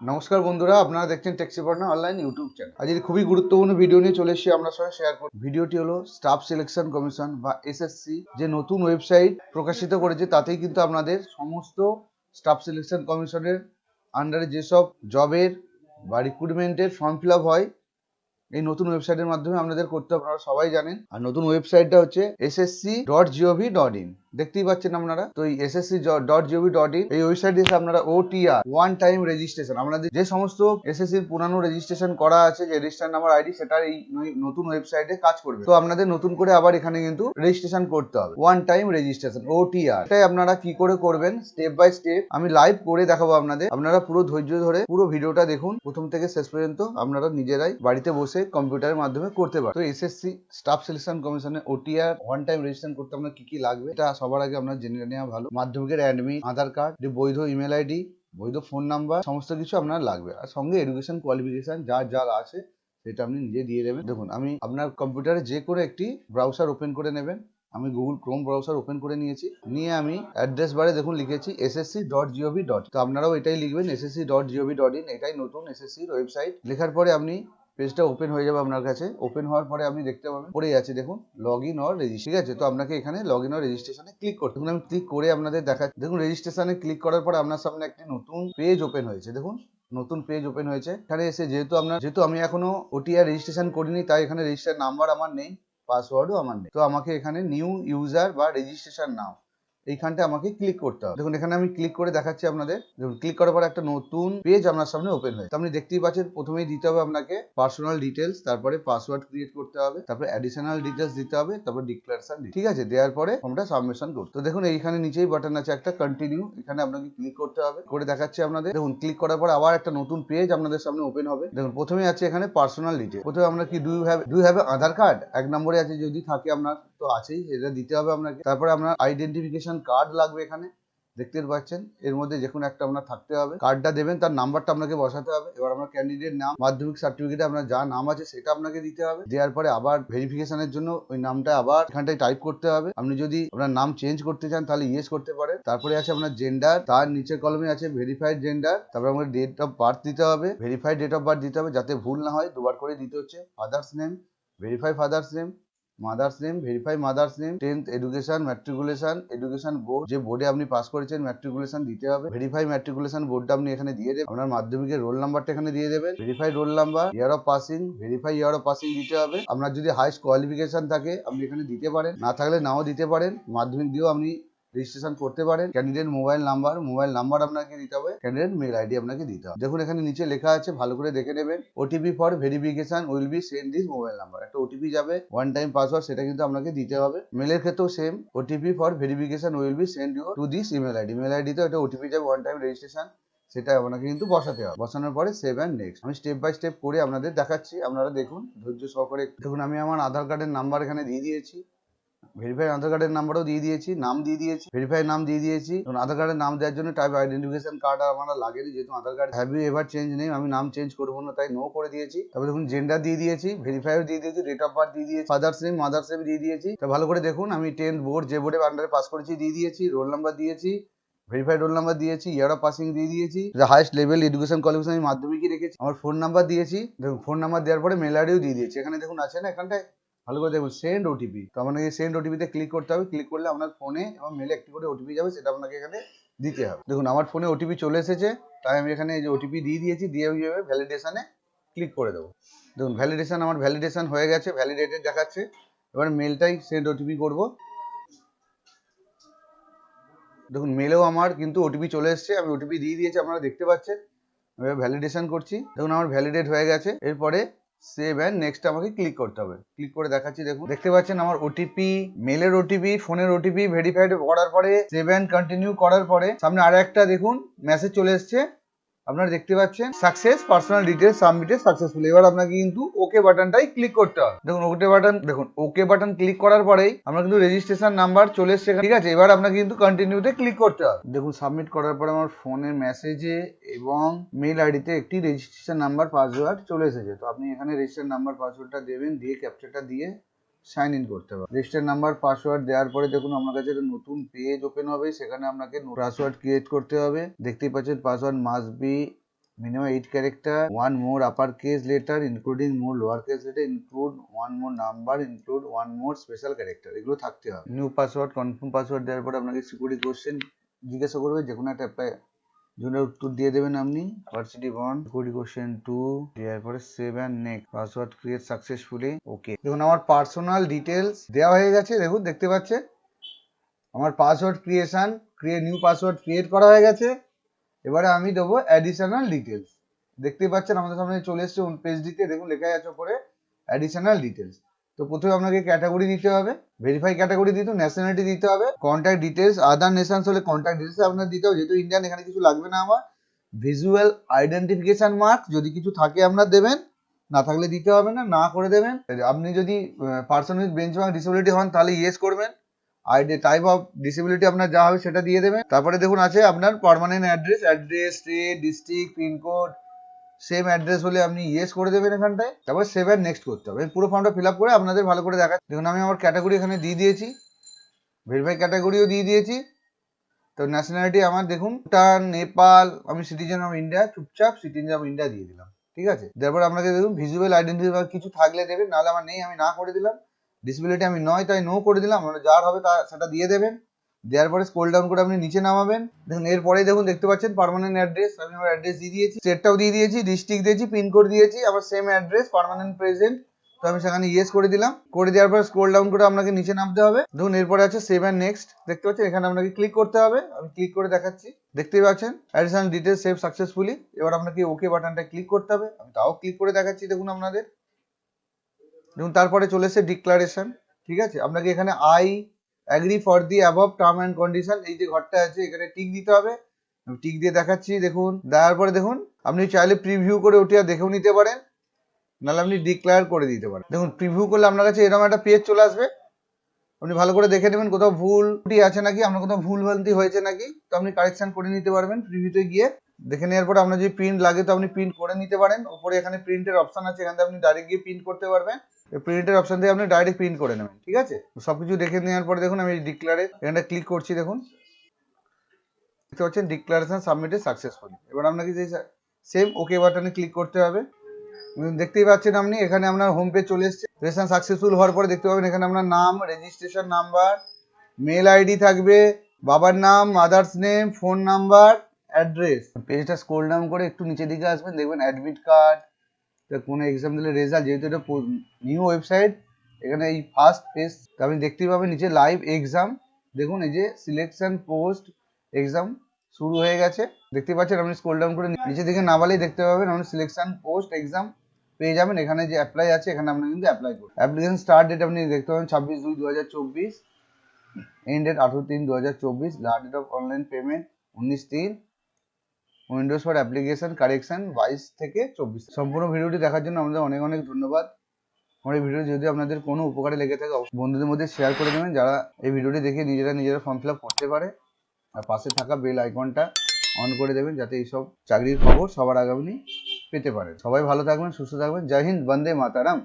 নমস্কার বন্ধুরা, আপনারা দেখছেন টেক্সিপর্ণা অনলাইন ইউটিউব চ্যানেল। আজ খুবই গুরুত্বপূর্ণ ভিডিও নিয়ে চলে এসেছি আপনার সঙ্গে শেয়ার করব। ভিডিওটি হলো স্টাফ সিলেকশন কমিশন বা এসএসসি যে নতুন ওয়েবসাইট প্রকাশিত করেছে, তাতেই কিন্তু আপনাদের সমস্ত স্টাফ সিলেকশন কমিশনের আন্ডারে যেসব জবের বা রিক্রুটমেন্টের ফর্ম ফিল আপ হয় এই নতুন ওয়েবসাইটের মাধ্যমে আপনাদের করতে আপনারা সবাই জানেন। আর নতুন ওয়েবসাইটটা হচ্ছে ssc.gov.in। দেখতেই পাচ্ছেন আপনারা। তো এই ssc.gov.in এই ওয়েবসাইটে এসে আপনারা ওটিআর ওয়ান টাইম রেজিস্ট্রেশন, আপনাদের যে সমস্ত এসএসসির পুরানো রেজিস্ট্রেশন করা আছে, যে রেজিস্টার নাম্বার আইডি, সেটার এই নতুন ওয়েবসাইটে কাজ করবে। তো আপনাদের নতুন করে আবার এখানে কিন্তু রেজিস্ট্রেশন করতে হবে, ওয়ান টাইম রেজিস্ট্রেশন ওটিআর। এটাই আপনারা কি করে করবেন স্টেপ বাই স্টেপ আমি লাইভ করে দেখাবো আপনাদের। আপনারা পুরো ধৈর্য ধরে পুরো ভিডিওটা দেখুন প্রথম থেকে শেষ পর্যন্ত। আপনারা নিজেরাই বাড়িতে বসে কম্পিউটারের মাধ্যমে করতে পারেন। তো এসএসসি স্টাফ সিলেকশন কমিশনে ওটিআর ওয়ান টাইম রেজিস্ট্রেশন করতে আপনার কি কি লাগবে এটা সবার আগে আপনার জেনে নেওয়া ভালো। মাধ্যমিকের অ্যাডমিট, আধার কার্ড, বৈধ ইমেল আইডি, বৈধ ফোন নাম্বার, সমস্ত কিছু আপনার লাগবে। আর সঙ্গে এডুকেশন কোয়ালিফিকেশন যার আছে সেটা আপনি নিজে দিয়ে দেবেন। দেখুন, আমি আপনার কম্পিউটারে যে কোনো একটি ব্রাউজার ওপেন করে নেবেন। আমি গুগল ক্রোম ব্রাউজার ওপেন করে নিয়েছি। নিয়ে আমি অ্যাড্রেস বারে দেখুন লিখেছি ssc.gov.in। তো আপনারাও এটাই লিখবেন ssc.gov.in। এটাই নতুন এসএসসির ওয়েবসাইট। লেখার পরে আপনি পেজটা ওপেন হয়ে যাবে আপনার কাছে। ওপেন হওয়ার পরে আপনি দেখতে পাবেন পড়ে আছে দেখুন লগ ইন অর রেজিস্ট্রেশন। ঠিক আছে, তো আপনাকে এখানে লগ ইন অর রেজিস্ট্রেশনে ক্লিক করতে। দেখুন আমি ক্লিক করে আপনাদের দেখাচ্ছি। দেখুন রেজিস্ট্রেশনে ক্লিক করার পরে আপনার সামনে একটি নতুন পেজ ওপেন হয়েছে। দেখুন নতুন পেজ ওপেন হয়েছে। এখানে এসে যেহেতু আমি এখনো ওটিআর রেজিস্ট্রেশন করিনি, তাই এখানে রেজিস্টার নাম্বার আমার নেই, পাসওয়ার্ডও আমার নেই। তো আমাকে এখানে নিউ ইউজার বা রেজিস্ট্রেশন নাও এইখানটা আমাকে ক্লিক করতে হবে। দেখুন এখানে আমি ক্লিক করে দেখাচ্ছি আপনাদের। দেখুন ক্লিক করার পর একটা নতুন পেজ আপনার সামনে ওপেন হয়। তো আপনি দেখতেই পাচ্ছেন প্রথমেই দিতে হবে আপনাকে পার্সোনাল ডিটেলস, তারপরে পাসওয়ার্ড ক্রিয়েট করতে হবে, তারপরে অ্যাডিশনাল ডিটেলস দিতে হবে, তারপর ডিক্লারেশন দিতে। ঠিক আছে, দেওয়ার পরে ফর্মটা সাবমিশন করতে। তো দেখুন এইখানে নিচেই বাটন আছে একটা কন্টিনিউ, এখানে আপনাকে ক্লিক করতে হবে। করে দেখাচ্ছি আপনাদের। দেখুন ক্লিক করার পর আবার একটা নতুন পেজ আপনাদের সামনে ওপেন হবে। দেখুন প্রথমে আছে এখানে পার্সোনাল ডিটেল। প্রথমে আমরা কি do you have Aadhaar card এক নম্বরে আছে, যদি থাকে আপনার তো আছেই, এটা দিতে হবে আপনাকে। তারপরে আপনার আইডেন্টিফিকেশন কার্ড লাগবে। এখানে দেখতে পাচ্ছেন এর মধ্যে যে কোনো একটা আপনার থাকতে হবে। কার্ডটা দেবেন, তার নাম্বারটা আপনাকে বসাতে হবে। এবার আপনার ক্যান্ডিডেট নাম, মাধ্যমিক সার্টিফিকেটে আপনার যা নাম আছে সেটা আপনাকে দিতে হবে। দেওয়ার পরে আবার ভেরিফিকেশনের জন্য ওই নামটা আবার এখানটায় টাইপ করতে হবে। আপনি যদি আপনার নাম চেঞ্জ করতে চান তাহলে ইয়েস করতে পারেন। তারপরে আছে আপনার জেন্ডার, তার নিচের কলমে আছে ভেরিফাইড জেন্ডার। তারপরে আমাকে ডেট অফ বার্থ দিতে হবে, ভেরিফাইড ডেট অফ বার্থ দিতে হবে যাতে ভুল না হয়, দুবার করে দিতে হচ্ছে। Father's name, verify father's name, mother's name, verify mother's name, 10th education, matriculation, education board যে বোর্ডে আপনি পাস করেছেন ম্যাট্রিকুলেশন দিতে হবে। ভেরিফাই ম্যাট্রিকুলেশন বোর্ডটা আপনি এখানে দিয়ে দেবেন। আপনার মাধ্যমিকের রোল নাম্বারটা এখানে দিয়ে দেবেন। Verify roll number, year of passing, verify year of passing দিতে হবে। আপনার যদি হাইস্ট কোয়ালিফিকেশন থাকে আপনি এখানে দিতে পারেন, না থাকলে নাও দিতে পারেন। মাধ্যমিক দিয়েও আপনি রেজিস্ট্রেশন করতে পারেন। ক্যান্ডিডেট মোবাইল নাম্বার আপনাকে দিতে হবে। ক্যান্ডিডেট মেল আইডি আপনাকে দিতে হবে। দেখুন এখানে নিচে লেখা আছে, ভালো করে দেখে নেবেন। OTP for verification will be send this mobile number. একটা ওটিপি যাবে, ওয়ান টাইম পাসওয়ার্ড, সেটা কিন্তু আপনাকে দিতে হবে। মেলের ক্ষেত্রেও same, OTP for verification will be send you to this email ID. Mail আইডিতে একটা ওটিপি যাবে, ওয়ান টাইম রেজিস্ট্রেশন, সেটা আপনাকে কিন্তু বসাতে হবে। বসানোর পরে সেভ অ্যান্ড নেক্সট। আমি স্টেপ বাই স্টেপ করে আপনাদের দেখাচ্ছি, আপনারা দেখুন ধৈর্য সহকারে। দেখুন আমি আমার আধার কার্ডের নাম্বার এখানে দিয়ে দিয়েছি, ভেরিফাই আধার কার্ডের নাম্বারও দিয়ে দিয়েছি, নাম দিয়ে দিয়েছি, ভেরিফাই নাম দিয়ে দিয়েছি। আধার কার্ডের নাম দেওয়ার জন্য টাইপ আইডেন্টিফিকেশন কার্ড আর আমার লাগেনি, যেহেতু Aadhaar card have you ever change নেই, আমি নাম চেঞ্জ করবো না তাই নো করে দিয়েছি। তারপর দেখুন জেন্ডার দিয়ে দিয়েছি, ভেরিফাইও দিয়ে দিয়েছি, ডেট অফ বার্থ দিয়ে দিয়েছি, ফাদার্স নেম মাদার্স নেম দিয়ে দিয়েছি। তো ভালো করে দেখুন আমি 10th বোর্ড যে বোর্ডে আন্ডারে পাস করেছি দিয়ে দিয়েছি, রোল নাম্বার দিয়েছি, ভেরিফাইড রোল নাম্বার দিয়েছি, ইয়ার অফ পাসিং দিয়ে দিয়েছি, হাইস্ট লেভেল এডুকেশন কোয়ালিফিকেশন আমি মাধ্যমিকই রেখেছি, আমার ফোন নাম্বার দিয়েছি। দেখুন ফোন নাম্বার দেওয়ার পরে মেল আইডিও দিয়ে দিয়েছি। এখানে দেখুন আছে না, এখানটায় ভালো করে দেখুন সেন্ড ওটিপি। তো আপনাকে সেন্ড ওটিপিতে ক্লিক করতে হবে। ক্লিক করলে আপনার ফোনে এবং মেলে একটি করে ওটিপি যাবে, সেটা আপনাকে এখানে দিতে হবে। দেখুন আমার ফোনে ওটিপি চলে এসেছে, তাই আমি এখানে এই যে ওটিপি দিয়ে দিয়েছি, দিয়ে আমি ভ্যালিডেশনে ক্লিক করে দেবো। দেখুন আমার ভ্যালিডেশন হয়ে গেছে, ভ্যালিডেটেড দেখাচ্ছে। এবার মেলটাই সেন্ড ওটিপি করবো। দেখুন মেলেও আমার কিন্তু ওটিপি চলে এসেছে, আমি ওটিপি দিয়ে দিয়েছি, আপনারা দেখতে পাচ্ছেন। আমি ভ্যালিডেশন করছি, দেখুন আমার ভ্যালিডেট হয়ে গেছে। এরপরে সেভ অ্যান্ড নেক্সট আমাকে ক্লিক করতে হবে। ক্লিক করে দেখাচ্ছি, দেখুন দেখতে পাচ্ছেন আমার ওটিপি, মেলের ওটিপি, ফোনের ওটিপি ভেরিফাইড করার পরে সেভ অ্যান্ড কন্টিনিউ করার পরে সামনে আরো একটা দেখুন মেসেজ চলে এসেছে, আপনারা দেখতে পাচ্ছেন success personal details submitted successfully. এবার আপনাকে কিন্তু ওকে বাটনটাই ক্লিক করতে হবে। দেখুন ওকে বাটন ক্লিক করার পরেই আমরা কিন্তু রেজিস্ট্রেশন নাম্বার চলে এসেছে, ঠিক আছে। এবার আপনাকে কিন্তু কন্টিনিউতে ক্লিক করতে হবে। দেখুন সাবমিট করার পরে আমার ফোনের মেসেজে এবং মেল আইডিতে একটি রেজিস্ট্রেশন নাম্বার পাসওয়ার্ড চলে এসেছে। তো আপনি এখানে রেজিস্ট্রেশন নাম্বার পাসওয়ার্ডটা দেবেন, দিয়ে ক্যাপচারটা দিয়ে সাইন ইন করতে হবে। রেজিস্টার নাম্বার পাসওয়ার্ড দেওয়ার পরে দেখুন আপনার কাছে একটা নতুন পেজ ওপেন হবে, সেখানে আপনাকে পাসওয়ার্ড ক্রিয়েট করতে হবে। দেখতেই পাচ্ছেন password must be minimum 8 character, one more uppercase letter, including more lowercase letter, include one more number, include one more special character, এগুলো থাকতে হবে। নিউ পাসওয়ার্ড, কনফার্ম পাসওয়ার্ড দেওয়ার পর আপনাকে সিকিউরিটি কোশ্চেন জিজ্ঞাসা করবে, যে কোনো একটা অ্যাপ্লাই জনের উত্তর দিয়ে দেবেন আপনি। ভার্সিটি 1, সিকিউরিটি কোশ্চেন 2 দেওয়ার পরে save and next, password create successfully, okay. দেখুন আমার পার্সোনাল ডিটেলস দেওয়া হয়ে গেছে, দেখুন দেখতে পাচ্ছেন আমার password creation, new password create করা হয়ে গেছে। এবারে আমি দেবো অ্যাডিশনাল ডিটেলস, দেখতেই পাচ্ছেন আমাদের সামনে চলে এসছে পেজ দিতে, দেখুন লেখা আছে উপরে অ্যাডিশনাল ডিটেলস। তো প্রথমে আপনাকে ক্যাটাগরি দিতে হবে, ভেরিফাই ক্যাটাগরি দিতে, ন্যাশনালিটি দিতে হবে, কন্ট্যাক্ট ডিটেলস, আদার নেশনস হলে কন্ট্যাক্ট ডিটেলস আপনার দিতে হবে, যেহেতু ইন্ডিয়ান এখানে কিছু লাগবে না আমার। ভিজুয়াল আইডেন্টিফিকেশন মার্ক যদি কিছু থাকে আপনার দেবেন, না থাকলে দিতে হবে না, না করে দেবেন। আপনি যদি পার্সন উইথ বেঞ্চমার্ক ডিসেবিলিটি হন তাহলে ইয়েস করবেন, আইডি টাইপ অফ ডিসেবিলিটি আপনার যা হবে সেটা দিয়ে দেবেন। তারপরে দেখুন আছে আপনার permanent address, state, district, pincode, same address হলে আপনি ইয়েস করে দেবেন এখানটায়। তারপরে সেভ অ্যান্ড নেক্সট করতে হবে। পুরো ফর্মটা ফিল আপ করে আপনাদের ভালো করে দেখা। দেখুন আমি আমার ক্যাটাগরি এখানে দিয়ে দিয়েছি, ভেরিফাই ক্যাটাগরিও দিয়ে দিয়েছি। তো ন্যাশনালিটি আমার দেখুন ভুটান, নেপাল, আমি সিটিজেন অফ ইন্ডিয়া, চুপচাপ সিটিজেন অফ ইন্ডিয়া দিয়ে দিলাম, ঠিক আছে। তারপর আপনাকে দেখুন ভিজুয়াল আইডেন্টিটি কিছু থাকলে দেবেন, নাহলে আমার নেই, আমি না করে দিলাম। ডিসেবিলিটি আমি নয় তাই নো করে দিলাম, আপনারা যার হবে তা সেটা দিয়ে দেবেন। দেওয়ার পরে স্ক্রল ডাউন করে আপনি নিচে নামাবেন। দেখুন এরপরে দেখুন দেখতে পাচ্ছেন পার্মানেন্ট অ্যাড্রেস, আমি আমার অ্যাড্রেস দিয়ে দিয়েছি, স্টেটটাও দিয়ে দিয়েছি, ডিস্ট্রিক্ট দিয়েছি, পিনকোড দিয়েছি, আবার সেম অ্যাড্রেস পার্মানেন্ট প্রেজেন্ট। তো আমি সেখানে ইয়েস করে দিলাম। করে দেওয়ার পর স্ক্রল ডাউন করে আপনাকে নিচে নামতে হবে। দেখুন এরপরে আছে সেভ অ্যান্ড নেক্সট, দেখতে পাচ্ছেন এখানে আপনাকে ক্লিক করতে হবে। আমি ক্লিক করে দেখাচ্ছি, দেখতেই পাচ্ছেন অ্যাডিশনাল ডিটেলস সেভ সাকসেসফুলি। এবার আপনাকে ওকে বাটনটা ক্লিক করতে হবে, আমি তাও ক্লিক করে দেখাচ্ছি দেখুন আপনাদের। দেখুন তারপরে চলে এসেছে ডিক্লারেশন, ঠিক আছে। আপনাকে এখানে I agree for the above term and condition, এই যে ঘরটা আছে এখানে টিক দিতে হবে। আমি টিক দিয়ে দেখাচ্ছি, দেখুন দেওয়ার পরে দেখুন আপনি চাইলে প্রিভিউ করে ওটি আর দেখেও নিতে পারেন, নাহলে আপনি ডিক্লেয়ার করে দিতে পারেন। দেখুন প্রিভিউ করলে আপনার কাছে এরকম একটা পেজ চলে আসবে, আপনি ভালো করে দেখে নেবেন কোথাও ভুল আছে নাকি, আপনার কোথাও ভুল ভ্রান্তি হয়েছে নাকি, তো আপনি কারেকশন করে নিতে পারবেন প্রিভিউতে গিয়ে। দেখে নেওয়ার পর আপনার যদি প্রিন্ট লাগে তো আপনি প্রিন্ট করে নিতে পারেন। উপরে এখানে প্রিন্টের অপশন আছে, এখান থেকে আপনি ডাইরেক্ট গিয়ে প্রিন্ট করতে পারবেন। প্রিন্টের অপশন দিয়ে আপনি ডাইরেক্ট প্রিন্ট করে নেবেন, ঠিক আছে। সবকিছু দেখে নেওয়ার পরে দেখুন আমি ডিক্লারে এখানটা ক্লিক করছি, দেখুন দেখতে পাচ্ছেন ডিক্লারেশন সাবমিটেড সাকসেসফুলি। এবার আপনাকে যে সেম ওকে বাটনে ক্লিক করতে হবে। দেখতেই পাচ্ছেন আপনি এখানে আপনার হোম পেজ চলে এসেছে। রেজিস্ট্রেশন সাকসেসফুল হওয়ার পরে দেখতে পাবেন এখানে আপনার নাম, রেজিস্ট্রেশন নাম্বার, মেল আইডি থাকবে, বাবার নাম, mother's name, phone number, address. পেজটা স্ক্রল ডাউন করে একটু নিচের দিকে আসবেন, দেখবেন অ্যাডমিট কার্ড, কোনো এক্সাম দিলে রেজাল্ট, যেহেতু এটা নিউ ওয়েবসাইট এখানে এই ফার্স্ট পেজ আপনি দেখতেই পাবেন নিচে লাইভ এক্সাম। দেখুন এই যে সিলেকশন পোস্ট এক্সাম শুরু হয়ে গেছে, দেখতে পাচ্ছেন। আপনি স্ক্রল ডাউন করে নিচের দিকে নামালেই দেখতে পাবেন আপনি সিলেকশন পোস্ট এক্সাম পেয়ে যাবেন। এখানে যে অ্যাপ্লাই আছে এখানে আপনি কিন্তু অ্যাপ্লাই করুন। অ্যাপ্লিকেশন স্টার্ট ডেট আপনি দেখতে পাবেন 26/2/2024, end date 18/3/2024, last date of online payment 19/3, windows for application correction 22 থেকে 24। সম্পূর্ণ ভিডিওটি দেখার জন্য আমাদের অনেক অনেক ধন্যবাদ। আমার এই ভিডিও যদি আপনাদের কোনো উপকারে লেগে থাকে বন্ধুদের মধ্যে শেয়ার করে দেবেন, যারা এই ভিডিওটি দেখে নিজেরা ফর্ম ফিল আপ করতে পারে। আর পাশে থাকা বেল আইকনটা অন করে দেবেন, যাতে এইসব চাকরির খবর সবার আগে আপনি পেতে পারেন। সবাই ভালো থাকবেন, সুস্থ থাকবেন। জয় হিন্দ, বন্দে মাতারাম।